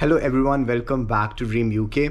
Hello everyone, welcome back to dream UK.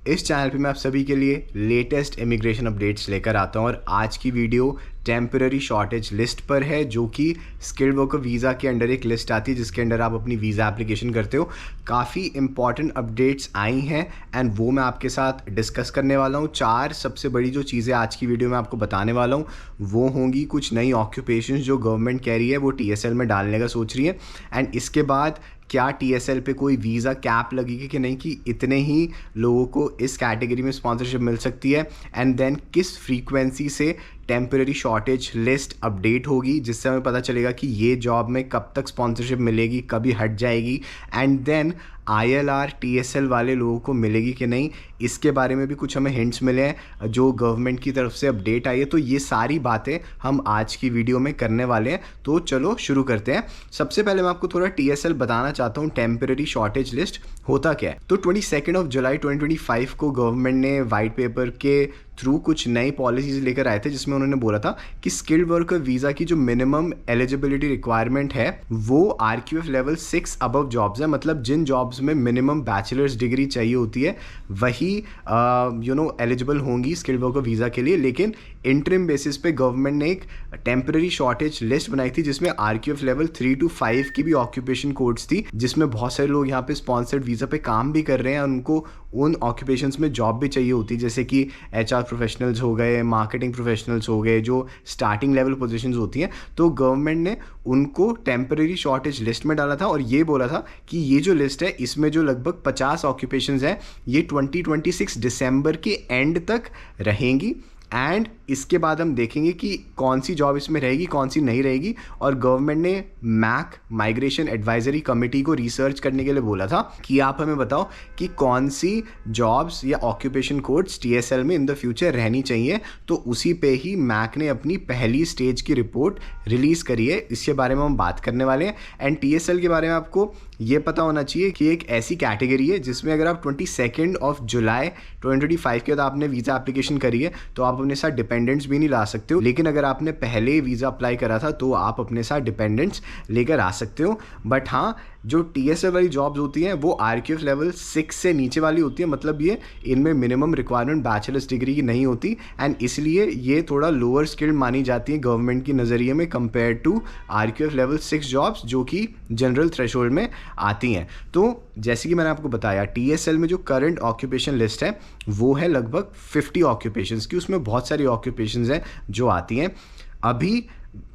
इस channel पे मैं आप सभी के लिए लेटेस्ट इमिग्रेशन अपडेट्स लेकर आता हूँ और आज की वीडियो टेम्पररी शॉर्टेज लिस्ट पर है, जो कि स्किल्ड वर्कर वीज़ा के अंडर एक लिस्ट आती है जिसके अंडर आप अपनी वीज़ा एप्लीकेशन करते हो। काफ़ी इंपॉर्टेंट अपडेट्स आई हैं एंड वो मैं आपके साथ डिस्कस करने वाला हूँ। 4 सबसे बड़ी जो चीज़ें आज की वीडियो में आपको बताने वाला हूँ वो होंगी कुछ नई ऑक्यूपेशंस जो गवर्नमेंट कह रही है वो TSL में डालने का सोच रही है, एंड इसके बाद क्या TSL पे कोई वीज़ा कैप लगेगी कि नहीं, कि इतने ही लोगों को इस कैटेगरी में स्पॉन्सरशिप मिल सकती है, एंड देन किस फ्रीक्वेंसी से टेम्पररी शॉर्टेज लिस्ट अपडेट होगी जिससे हमें पता चलेगा कि ये जॉब में कब तक स्पॉन्सरशिप मिलेगी, कभी हट जाएगी, एंड देन ILR TSL वाले लोगों को मिलेगी कि नहीं, इसके बारे में भी कुछ हमें हिंट्स मिले हैं जो गवर्नमेंट की तरफ से अपडेट आई है। तो ये सारी बातें हम आज की वीडियो में करने वाले हैं, तो चलो शुरू करते हैं। सबसे पहले मैं आपको थोड़ा TSL बताना चाहता हूँ टेम्पररी शॉर्टेज लिस्ट होता क्या है। तो 22 जुलाई 2025 को गवर्नमेंट ने वाइट पेपर के थ्रू कुछ नई पॉलिसीज लेकर आए थे जिसमें उन्होंने बोला था कि स्किल्ड वर्कर वीज़ा की जो मिनिमम एलिजिबिलिटी रिक्वायरमेंट है वो RQF लेवल 6 अबव जॉब्स है, मतलब जिन जॉब्स में मिनिमम बैचलर्स डिग्री चाहिए होती है वही एलिजिबल होंगी स्किल्ड वर्कर वीज़ा के लिए। लेकिन इंटरिम बेसिस पे गवर्नमेंट ने एक टेम्पररी शॉर्टेज लिस्ट बनाई थी जिसमें RQF लेवल 3 to 5 की भी ऑक्यूपेशन कोड्स थी, जिसमें बहुत सारे लोग यहाँ पे स्पॉन्सर्ड वीज़ा पे काम भी कर रहे हैं और उनको उन ऑक्यूपेशंस में जॉब भी चाहिए होती है, जैसे कि HR प्रोफेशनल्स हो गए, मार्केटिंग प्रोफेशनल्स हो गए, जो स्टार्टिंग लेवल पोजीशंस होती हैं। तो गवर्नमेंट ने उनको टेम्पररी शॉर्टेज लिस्ट में डाला था और ये बोला था कि ये जो लिस्ट है इसमें जो लगभग 50 ऑक्यूपेशंस हैं ये 2026 दिसंबर के एंड तक रहेंगी, एंड इसके बाद हम देखेंगे कि कौन सी जॉब इसमें रहेगी कौन सी नहीं रहेगी। और गवर्नमेंट ने मैक माइग्रेशन एडवाइजरी कमेटी को रिसर्च करने के लिए बोला था कि आप हमें बताओ कि कौन सी जॉब्स या ऑक्यूपेशन कोड्स TSL में इन द फ्यूचर रहनी चाहिए। तो उसी पे ही मैक ने अपनी पहली स्टेज की रिपोर्ट रिलीज़ करी है, इसके बारे में हम बात करने वाले हैं। एंड TSL के बारे में आपको ये पता होना चाहिए कि एक ऐसी कैटेगरी है जिसमें अगर आप 22 जुलाई 2025 के बाद आपने वीज़ा एप्लीकेशन करी है तो आप अपने साथ डिपेंडेंट्स भी नहीं ला सकते हो, लेकिन अगर आपने पहले वीज़ा अप्लाई करा था तो आप अपने साथ डिपेंडेंट्स लेकर आ सकते हो। बट हाँ, जो TSL वाली जॉब्स होती हैं वो RQF लेवल 6 से नीचे वाली होती है, मतलब ये इनमें मिनिमम रिक्वायरमेंट बैचलर्स डिग्री की नहीं होती, एंड इसलिए ये थोड़ा लोअर स्किल्ड मानी जाती है गवर्नमेंट की नज़रिए में compare to RQF level 6 jobs जो कि जनरल थ्रेशोल्ड में आती हैं। तो जैसे कि मैंने आपको बताया TSL में जो करंट ऑक्यूपेशन लिस्ट है वो है लगभग 50 ऑक्यूपेशंस की, उसमें बहुत सारी ऑक्यूपेशंस हैं जो आती हैं। अभी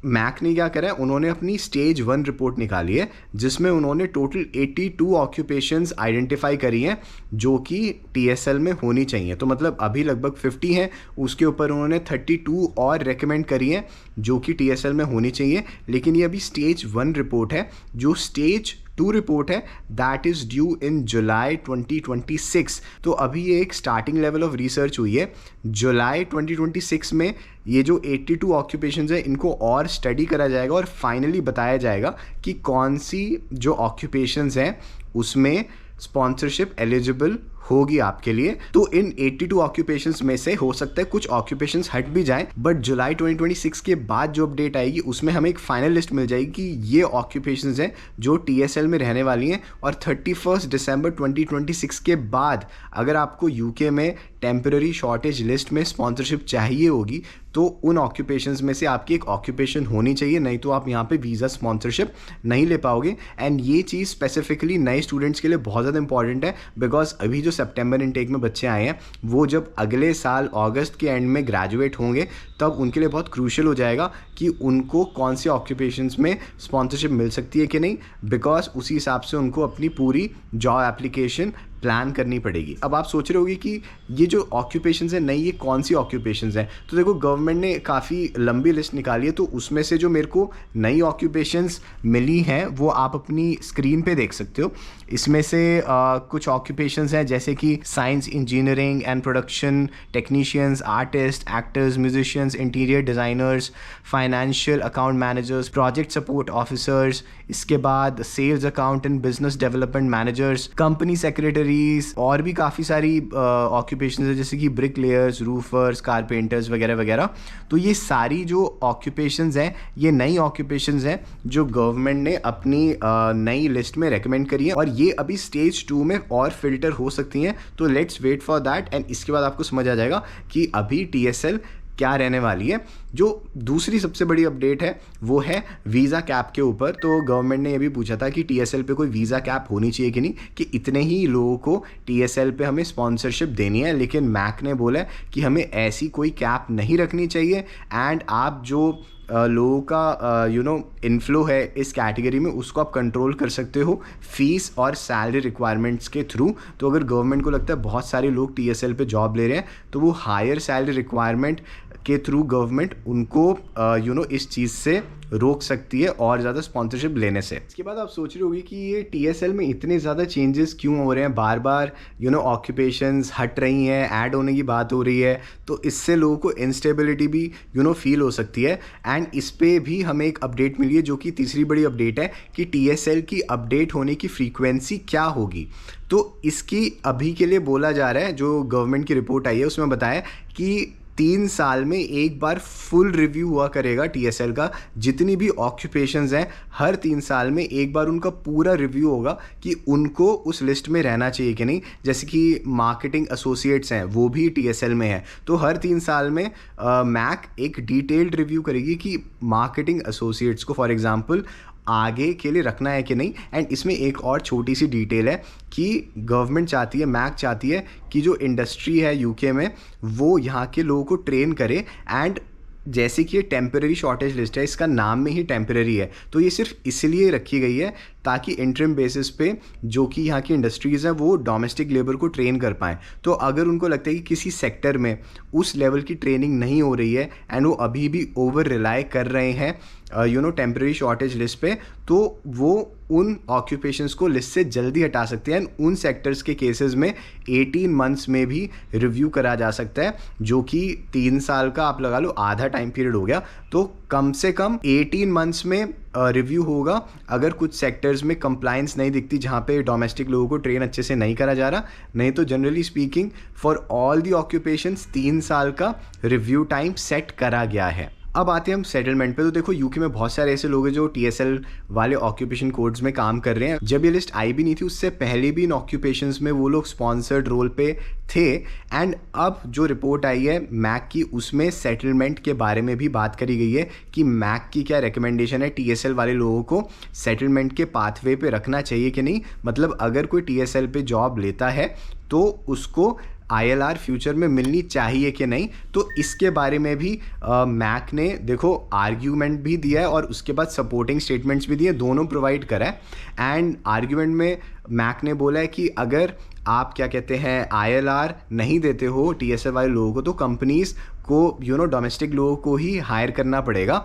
मैक ने क्या करा है, उन्होंने अपनी स्टेज 1 रिपोर्ट निकाली है जिसमें उन्होंने टोटल 82 ऑक्यूपेशंस आइडेंटिफाई करी हैं जो कि TSL में होनी चाहिए। तो मतलब अभी लगभग 50 हैं, उसके ऊपर उन्होंने 32 और रेकमेंड करी हैं जो कि TSL में होनी चाहिए। लेकिन ये अभी स्टेज 1 रिपोर्ट है। जो स्टेज 2 रिपोर्ट है दैट इज़ ड्यू इन जुलाई 2026। तो अभी ये एक स्टार्टिंग लेवल ऑफ रिसर्च हुई है। जुलाई 2026 में ये जो 82 ऑक्यूपेशंस है इनको और स्टडी करा जाएगा और फाइनली बताया जाएगा कि कौन सी जो ऑक्यूपेशंस हैं उसमें स्पॉन्सरशिप एलिजिबल होगी आपके लिए। तो इन 82 ऑक्यूपेशंस में से हो सकता है कुछ ऑक्यूपेशंस हट भी जाएं, बट जुलाई 2026 के बाद जो अपडेट आएगी उसमें हमें एक फाइनल लिस्ट मिल जाएगी कि ये ऑक्यूपेशंस हैं जो TSL में रहने वाली हैं। और 31 दिसंबर 2026 के बाद अगर आपको UK में टेम्पररी शॉर्टेज लिस्ट में स्पॉन्सरशिप चाहिए होगी तो उन ऑक्यूपेशंस में से आपकी एक ऑक्यूपेशन होनी चाहिए, नहीं तो आप यहाँ पे वीज़ा स्पॉन्सरशिप नहीं ले पाओगे। एंड ये चीज़ स्पेसिफिकली नए स्टूडेंट्स के लिए बहुत ज़्यादा इंपॉर्टेंट है, बिकॉज अभी जो सितंबर इनटेक में बच्चे आए हैं वो जब अगले साल अगस्त के एंड में ग्रेजुएट होंगे तब उनके लिए बहुत क्रूशियल हो जाएगा कि उनको कौन से ऑक्यूपेशंस में स्पॉन्सरशिप मिल सकती है कि नहीं, बिकॉज उसी हिसाब से उनको अपनी पूरी जॉब एप्लीकेशन प्लान करनी पड़ेगी। अब आप सोच रहे होगे कि ये जो ऑक्यूपेशंस है नई ये कौन सी ऑक्यूपेशंस हैं। तो देखो गवर्नमेंट ने काफ़ी लंबी लिस्ट निकाली है, तो उसमें से जो मेरे को नई ऑक्यूपेशंस मिली हैं वो आप अपनी स्क्रीन पे देख सकते हो। इसमें से कुछ ऑक्यूपेशंस हैं जैसे कि science, engineering and production technicians, artist, actors, musicians, interior designers, financial account managers, project support officers, इसके बाद sales accountant, business development managers, company secretary, factories और भी काफ़ी सारी ऑक्यूपेशन है, जैसे कि ब्रिक लेयर्स, रूफर्स, कारपेंटर्स वगैरह वगैरह। तो ये सारी जो ऑक्यूपेशंस हैं ये नई ऑक्यूपेशंस हैं जो गवर्नमेंट ने अपनी नई लिस्ट में रेकमेंड करी है, और ये अभी स्टेज 2 में और फिल्टर हो सकती हैं। तो let's wait for that, and इसके बाद आपको समझ आ जाएगा कि अभी TSL क्या रहने वाली है। जो दूसरी सबसे बड़ी अपडेट है वो है वीज़ा कैप के ऊपर। तो गवर्नमेंट ने ये भी पूछा था कि TSL पे कोई वीज़ा कैप होनी चाहिए कि नहीं, कि इतने ही लोगों को TSL पे हमें स्पॉन्सरशिप देनी है, लेकिन मैक ने बोला कि हमें ऐसी कोई कैप नहीं रखनी चाहिए, एंड आप जो लोगों का इनफ्लो है इस कैटेगरी में उसको आप कंट्रोल कर सकते हो फीस और सैलरी रिक्वायरमेंट्स के थ्रू। तो अगर गवर्नमेंट को लगता है बहुत सारे लोग TSL पे जॉब ले रहे हैं तो वो हायर सैलरी रिक्वायरमेंट के थ्रू गवर्नमेंट उनको इस चीज़ से रोक सकती है और ज़्यादा स्पॉन्सरशिप लेने से। इसके बाद आप सोच रहे होगी कि ये TSL में इतने ज़्यादा चेंजेस क्यों हो रहे हैं, बार बार ऑक्यूपेशंस हट रही हैं, ऐड होने की बात हो रही है, तो इससे लोगों को इंस्टेबिलिटी भी फील हो सकती है। एंड इस पर भी हमें एक अपडेट मिली है जो कि तीसरी बड़ी अपडेट है कि TSL की अपडेट होने की फ्रीक्वेंसी क्या होगी। तो इसकी अभी के लिए बोला जा रहा है, जो गवर्नमेंट की रिपोर्ट आई है उसमें बताया कि 3 साल में एक बार फुल रिव्यू हुआ करेगा TSL का। जितनी भी ऑक्यूपेशंस हैं हर 3 साल में एक बार उनका पूरा रिव्यू होगा कि उनको उस लिस्ट में रहना चाहिए कि नहीं। जैसे कि मार्केटिंग एसोसिएट्स हैं वो भी TSL में है, तो हर 3 साल में मैक एक डिटेल्ड रिव्यू करेगी कि मार्केटिंग एसोसिएट्स को फॉर एग्जांपल आगे के लिए रखना है कि नहीं। एंड इसमें एक और छोटी सी डिटेल है कि गवर्नमेंट चाहती है, मैक चाहती है कि जो इंडस्ट्री है UK में वो यहाँ के लोगों को ट्रेन करे। एंड जैसे कि ये टेम्पररी शॉर्टेज लिस्ट है, इसका नाम में ही टेम्पररी है, तो ये सिर्फ इसलिए रखी गई है ताकि इंटरिम बेसिस पे जो कि यहाँ की इंडस्ट्रीज़ हैं वो डोमेस्टिक लेबर को ट्रेन कर पाएँ। तो अगर उनको लगता है कि किसी सेक्टर में उस लेवल की ट्रेनिंग नहीं हो रही है एंड वो अभी भी ओवर रिलाई कर रहे हैं टेम्पररी शॉर्टेज लिस्ट पे, तो वो उन ऑक्यूपेशंस को लिस्ट से जल्दी हटा सकते हैं। उन सेक्टर्स के केसेस में 18 मंथ्स में भी रिव्यू करा जा सकता है, जो कि 3 साल का आप लगा लो आधा टाइम पीरियड हो गया। तो कम से कम 18 मंथ्स में रिव्यू होगा अगर कुछ सेक्टर्स में कंप्लायंस नहीं दिखती जहाँ पे डोमेस्टिक लोगों को ट्रेन अच्छे से नहीं करा जा रहा। नहीं तो generally speaking for all the occupations 3 साल का रिव्यू टाइम सेट करा गया है। अब आते हैं हम सेटलमेंट पे। तो देखो UK में बहुत सारे ऐसे लोग हैं जो TSL वाले ऑक्यूपेशन कोड्स में काम कर रहे हैं। जब ये लिस्ट आई भी नहीं थी उससे पहले भी इन ऑक्यूपेशंस में वो लोग स्पॉन्सर्ड रोल पे थे। एंड अब जो रिपोर्ट आई है मैक की उसमें सेटलमेंट के बारे में भी बात करी गई है कि मैक की क्या रिकमेंडेशन है TSL वाले लोगों को सेटलमेंट के पाथवे पे रखना चाहिए कि नहीं। मतलब अगर कोई TSL पे जॉब लेता है तो उसको ILR फ्यूचर में मिलनी चाहिए कि नहीं। तो इसके बारे में भी मैक ने देखो आर्ग्यूमेंट भी दिया है और उसके बाद सपोर्टिंग स्टेटमेंट्स भी दिए, दोनों प्रोवाइड करा है। एंड आर्ग्यूमेंट में मैक ने बोला है कि अगर आप क्या कहते हैं ILR नहीं देते हो TSL वाले लोगों को तो कंपनीज़ को डोमेस्टिक लोगों को ही हायर करना पड़ेगा,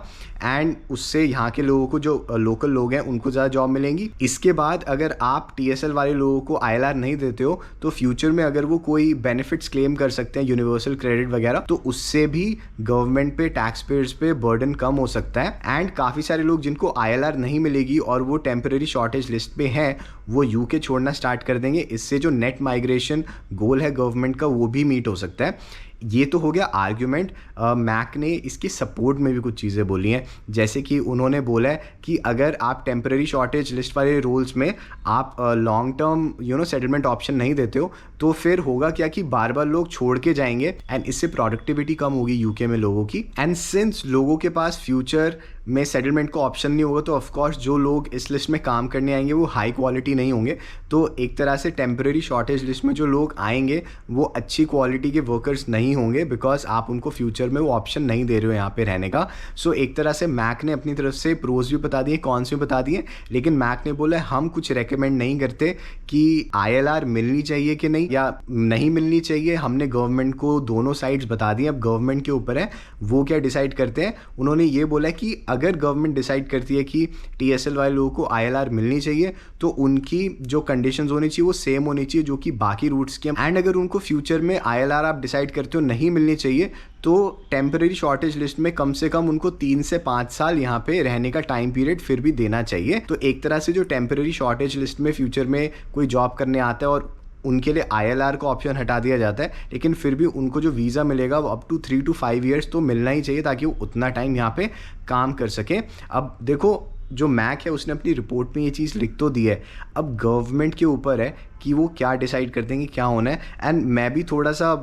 एंड उससे यहाँ के लोगों को जो लोकल लोग हैं उनको ज़्यादा जॉब मिलेंगी। इसके बाद अगर आप TSL वाले लोगों को ILR नहीं देते हो तो फ्यूचर में अगर वो कोई बेनिफिट्स क्लेम कर सकते हैं, यूनिवर्सल क्रेडिट वगैरह, तो उससे भी गवर्नमेंट पे, टैक्स पेयर्स पे बर्डन कम हो सकता है। एंड काफ़ी सारे लोग जिनको ILR नहीं मिलेगी और वो टेम्पररी शॉर्टेज लिस्ट पे हैं वो UK छोड़ना स्टार्ट कर देंगे। इससे जो नेट माइग्रेशन गोल है गवर्नमेंट का वो भी मीट हो सकता है। ये तो हो गया आर्ग्यूमेंट। मैक ने इसकी सपोर्ट में भी कुछ चीज़ें बोली हैं, जैसे कि उन्होंने बोला है कि अगर आप टेम्पररी शॉर्टेज लिस्ट वाले रोल्स में आप लॉन्ग टर्म सेटलमेंट ऑप्शन नहीं देते हो तो फिर होगा क्या कि बार बार लोग छोड़ के जाएंगे एंड इससे प्रोडक्टिविटी कम होगी UK में लोगों की। एंड सिंस लोगों के पास फ्यूचर में सेटलमेंट का ऑप्शन नहीं होगा तो ऑफकोर्स जो लोग इस लिस्ट में काम करने आएंगे वो हाई क्वालिटी नहीं होंगे। तो एक तरह से टेम्पररी शॉर्टेज लिस्ट में जो लोग आएंगे वो अच्छी क्वालिटी के वर्कर्स नहीं होंगे, बिकॉज आप उनको फ्यूचर में वो ऑप्शन नहीं दे रहे हो यहाँ पे रहने का। सो एक तरह से मैक ने अपनी तरफ से प्रोज भी बता दिए, कॉन्स भी बता दिए, लेकिन मैक ने बोला हम कुछ रेकमेंड नहीं करते कि ILR मिलनी चाहिए कि नहीं या नहीं मिलनी चाहिए। हमने गवर्नमेंट को दोनों साइड्स बता दी, अब गवर्नमेंट के ऊपर है वो क्या डिसाइड करते हैं। उन्होंने ये बोला कि अगर गवर्नमेंट डिसाइड करती है कि TSL वाले लोगों को ILR मिलनी चाहिए तो उनकी जो कंडीशंस होनी चाहिए वो सेम होनी चाहिए जो कि बाकी रूट्स की। एंड अगर उनको फ्यूचर में ILR आप डिसाइड करते हो नहीं मिलनी चाहिए तो टेम्पररी शॉर्टेज लिस्ट में कम से कम उनको 3 से 5 साल यहाँ पे रहने का टाइम पीरियड फिर भी देना चाहिए। तो एक तरह से जो टेम्पररी शॉर्टेज लिस्ट में फ्यूचर में कोई जॉब करने आता है और उनके लिए ILR का ऑप्शन हटा दिया जाता है, लेकिन फिर भी उनको जो वीज़ा मिलेगा वो अप टू 3 to 5 ईयर्स तो मिलना ही चाहिए ताकि वो उतना टाइम यहाँ पे काम कर सकें। अब देखो, जो मैक है उसने अपनी रिपोर्ट में ये चीज़ लिख तो दी है, अब गवर्नमेंट के ऊपर है कि वो क्या डिसाइड करते हैं कि क्या होना है। एंड मैं भी थोड़ा सा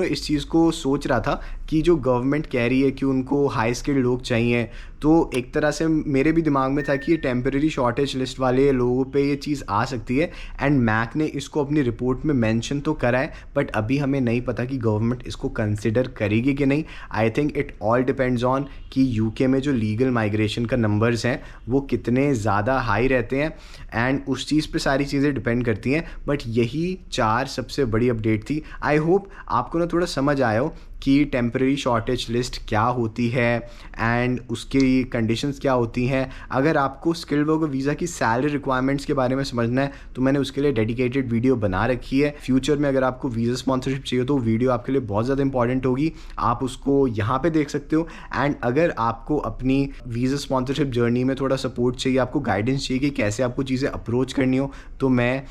इस चीज़ को सोच रहा था कि जो गवर्नमेंट कह रही है कि उनको हाई स्किल्ड लोग चाहिए, तो एक तरह से मेरे भी दिमाग में था कि ये टेम्परेरी शॉर्टेज लिस्ट वाले लोगों पे ये चीज़ आ सकती है। एंड मैक ने इसको अपनी रिपोर्ट में मेंशन तो करा है, बट अभी हमें नहीं पता कि गवर्नमेंट इसको कंसिडर करेगी कि नहीं। I think it all depends on कि यूके में जो लीगल माइग्रेशन का नंबर्स हैं वो कितने ज़्यादा हाई रहते हैं, एंड उस चीज़ पे सारी चीज़ें डिपेंड करती हैं। बट यही 4 सबसे बड़ी अपडेट थी। आई होप आपको ना थोड़ा समझ आया हो कि टेम्परेरी शॉर्टेज लिस्ट क्या होती है एंड उसकी कंडीशंस क्या होती हैं। अगर आपको स्किल्ड वर्कर वीज़ा की सैलरी रिक्वायरमेंट्स के बारे में समझना है तो मैंने उसके लिए डेडिकेटेड वीडियो बना रखी है। फ्यूचर में अगर आपको वीज़ा स्पॉन्सरशिप चाहिए तो वीडियो आपके लिए बहुत ज़्यादा इंपॉर्टेंट होगी, आप उसको यहाँ पे देख सकते हो। एंड अगर आपको अपनी वीज़ा स्पॉन्सरशिप जर्नी में थोड़ा सपोर्ट चाहिए, आपको गाइडेंस चाहिए कि कैसे आपको चीज़ें अप्रोच करनी हो, तो मैं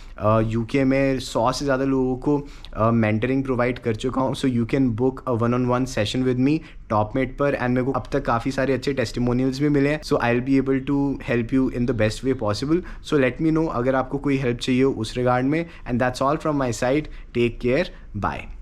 यूके में 100 से ज़्यादा लोगों को मेंटरिंग प्रोवाइड कर चुका हूँ। So you can book a 1-on-1 session with me Topmate पर, एंड मेरे को अब तक काफ़ी सारे अच्छे टेस्टिमोनियल्स भी मिले हैं। So I will be able to help you in the best way possible. So let me know अगर आपको कोई हेल्प चाहिए हो उस रिगार्ड में। And that's all from my side. Take care, bye.